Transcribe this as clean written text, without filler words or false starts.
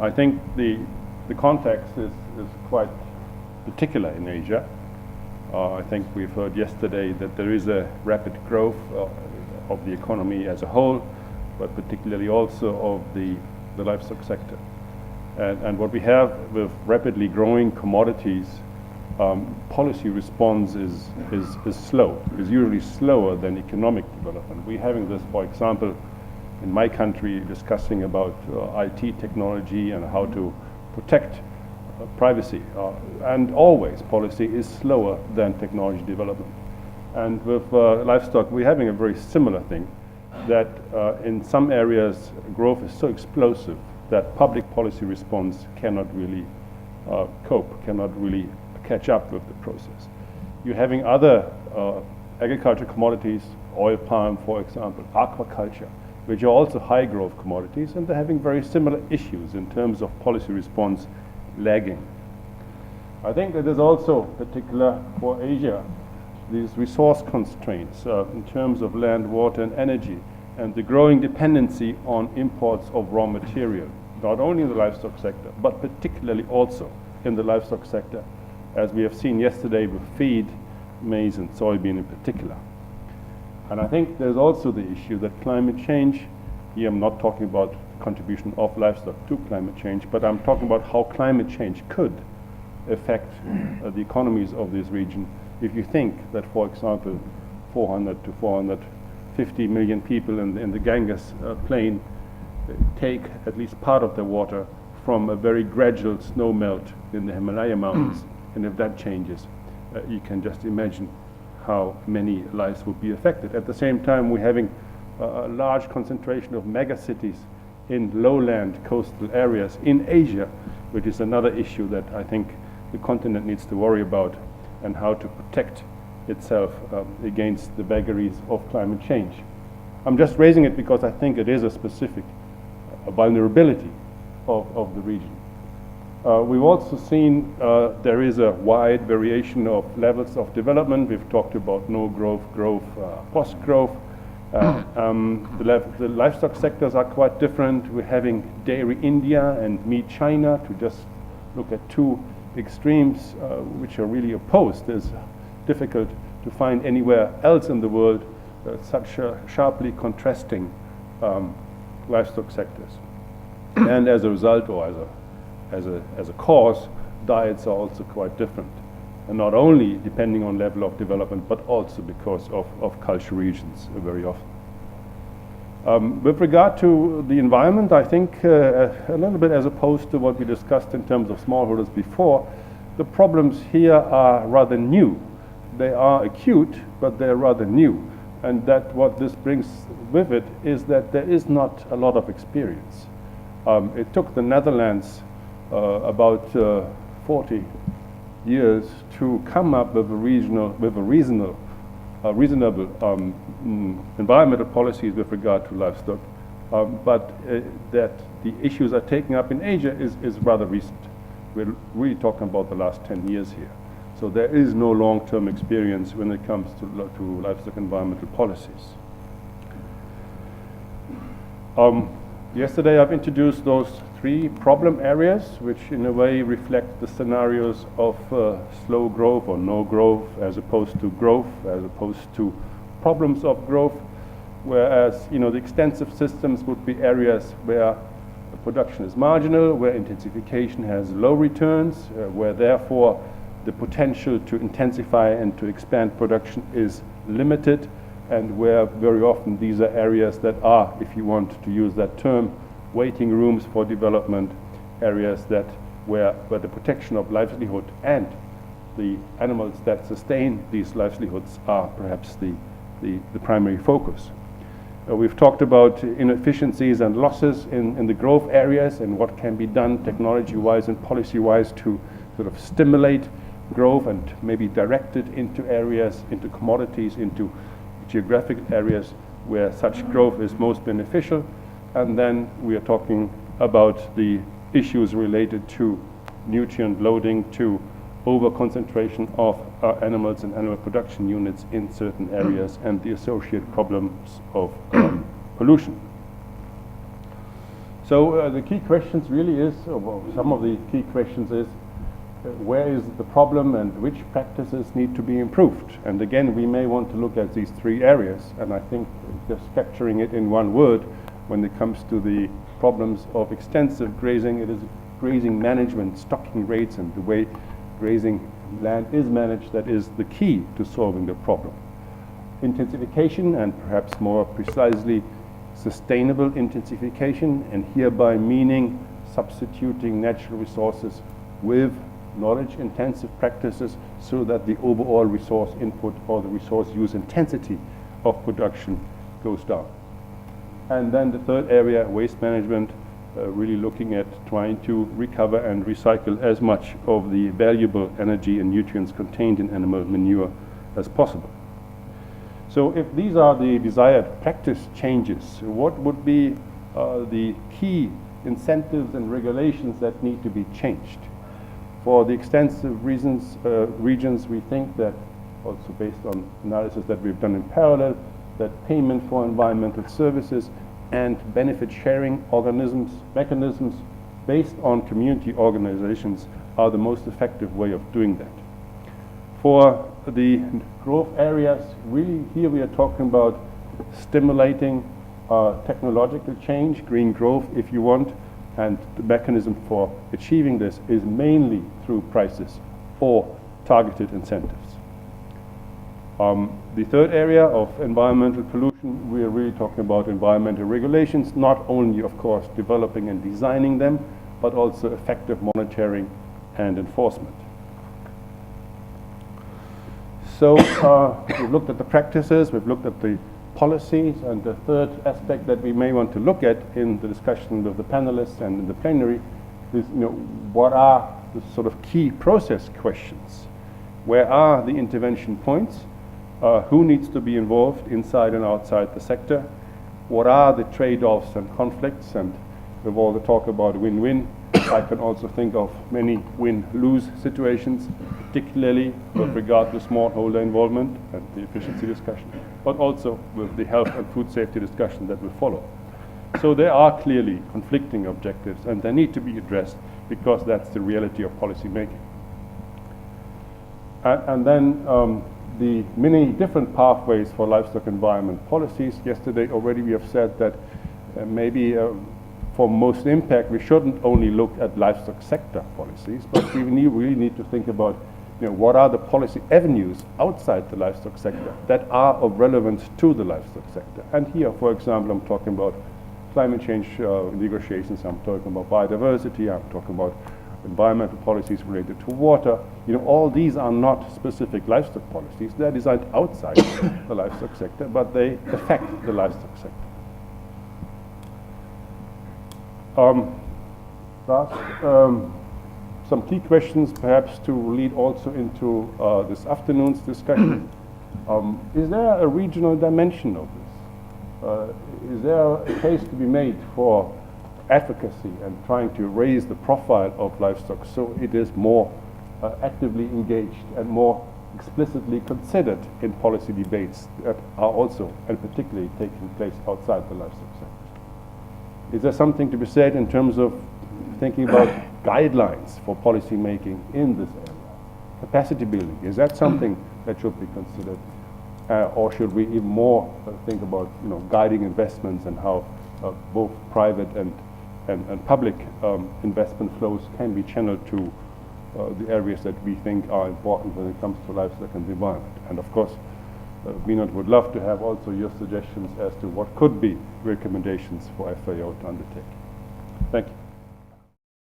I think the context is quite particular in Asia. I think we've heard yesterday that there is a rapid growth of the economy as a whole, but particularly also of the livestock sector. And what we have with rapidly growing commodities, policy response is slow, is usually slower than economic development. We're having this, for example, in my country, discussing about IT technology and how to protect privacy. And always policy is slower than technology development. And with livestock, we're having a very similar thing, that in some areas growth is so explosive that public policy response cannot really cope, cannot really catch up with the process. You're having other agriculture commodities, oil palm, for example, aquaculture, which are also high growth commodities, and they're having very similar issues in terms of policy response lagging. I think it is also particular for Asia, these resource constraints in terms of land, water, and energy, and the growing dependency on imports of raw material, not only in the livestock sector, but particularly also in the livestock sector, as we have seen yesterday with feed, maize, and soybean in particular. And I think there's also the issue that climate change, here I'm not talking about the contribution of livestock to climate change, but I'm talking about how climate change could affect the economies of this region. If you think that, for example, 400 to 450 million people in the Ganges plain take at least part of their water from a very gradual snow melt in the Himalaya mountains, and if that changes, you can just imagine how many lives would be affected. At the same time, we're having a large concentration of megacities in lowland coastal areas in Asia, which is another issue that I think the continent needs to worry about, and how to protect itself against the vagaries of climate change. I'm just raising it because I think it is a specific vulnerability of the region. We've also seen there is a wide variation of levels of development. We've talked about no growth, growth, post-growth. The livestock sectors are quite different. We're having dairy India and meat China, to just look at two extremes which are really opposed. It's difficult to find anywhere else in the world such sharply contrasting livestock sectors. And as a result, or as a cause, diets are also quite different, and not only depending on level of development, but also because of cultural regions very often. With regard to the environment, I think a little bit as opposed to what we discussed in terms of smallholders before, the problems here are rather new. They are acute, but they're rather new. And that what this brings with it is that there is not a lot of experience. It took the Netherlands about 40 years to come up with a reasonable environmental policies with regard to livestock, but that the issues are taken up in Asia is rather recent. We're really talking about the last 10 years here. So there is no long-term experience when it comes to livestock environmental policies. Yesterday I've introduced those three problem areas, which in a way reflect the scenarios of slow growth or no growth, as opposed to growth, as opposed to problems of growth. Whereas, the extensive systems would be areas where the production is marginal, where intensification has low returns, where therefore the potential to intensify and to expand production is limited, and where very often these are areas that are, if you want to use that term, waiting rooms for development, areas that where the protection of livelihood and the animals that sustain these livelihoods are perhaps the primary focus. We've talked about inefficiencies and losses in the growth areas, and what can be done technology-wise and policy-wise to sort of stimulate growth and maybe direct it into areas, into commodities, into geographic areas where such growth is most beneficial. And then we are talking about the issues related to nutrient loading, to over-concentration of animals and animal production units in certain areas, and the associated problems of pollution. So the key questions really is, well, some of the key questions is, where is the problem and which practices need to be improved? And again, we may want to look at these three areas, and I think just capturing it in one word, when it comes to the problems of extensive grazing, it is grazing management, stocking rates, and the way grazing land is managed that is the key to solving the problem. Intensification, and perhaps more precisely, sustainable intensification, and hereby meaning substituting natural resources with knowledge-intensive practices so that the overall resource input or the resource use intensity of production goes down. And then the third area, waste management, really looking at trying to recover and recycle as much of the valuable energy and nutrients contained in animal manure as possible. So if these are the desired practice changes, what would be the key incentives and regulations that need to be changed? For the extensive regions, we think that, also based on analysis that we've done in parallel, that payment for environmental services and benefit sharing mechanisms based on community organizations are the most effective way of doing that. For the growth areas, really here we are talking about stimulating technological change, green growth if you want, and the mechanism for achieving this is mainly through prices or targeted incentives. The third area of environmental pollution, we are really talking about environmental regulations, not only of course developing and designing them, but also effective monitoring and enforcement. So we've looked at the practices, we've looked at the policies, and the third aspect that we may want to look at in the discussion with the panelists and in the plenary is, what are the sort of key process questions? Where are the intervention points? Who needs to be involved inside and outside the sector? What are the trade-offs and conflicts? And with all the talk about win-win, I can also think of many win-lose situations, particularly with regard to smallholder involvement and the efficiency discussion, but also with the health and food safety discussion that will follow. So there are clearly conflicting objectives, and they need to be addressed because that's the reality of policy making. And then the many different pathways for livestock environment policies. Yesterday already we have said that maybe for most impact we shouldn't only look at livestock sector policies, but we really need to think about what are the policy avenues outside the livestock sector that are of relevance to the livestock sector. And here, for example, I'm talking about climate change negotiations, I'm talking about biodiversity, I'm talking about environmental policies related to water. All these are not specific livestock policies. They're designed outside the livestock sector, but they affect the livestock sector. Some key questions perhaps to lead also into this afternoon's discussion. Is there a regional dimension of this? Is there a case to be made for advocacy and trying to raise the profile of livestock so it is more actively engaged and more explicitly considered in policy debates that are also and particularly taking place outside the livestock sector? Is there something to be said in terms of thinking about guidelines for policy making in this area? Capacity building, is that something that should be considered? Or should we even more think about guiding investments and how both private and public investment flows can be channeled to the areas that we think are important when it comes to livestock and the environment? And of course, Vinod would love to have also your suggestions as to what could be recommendations for FAO to undertake. Thank you.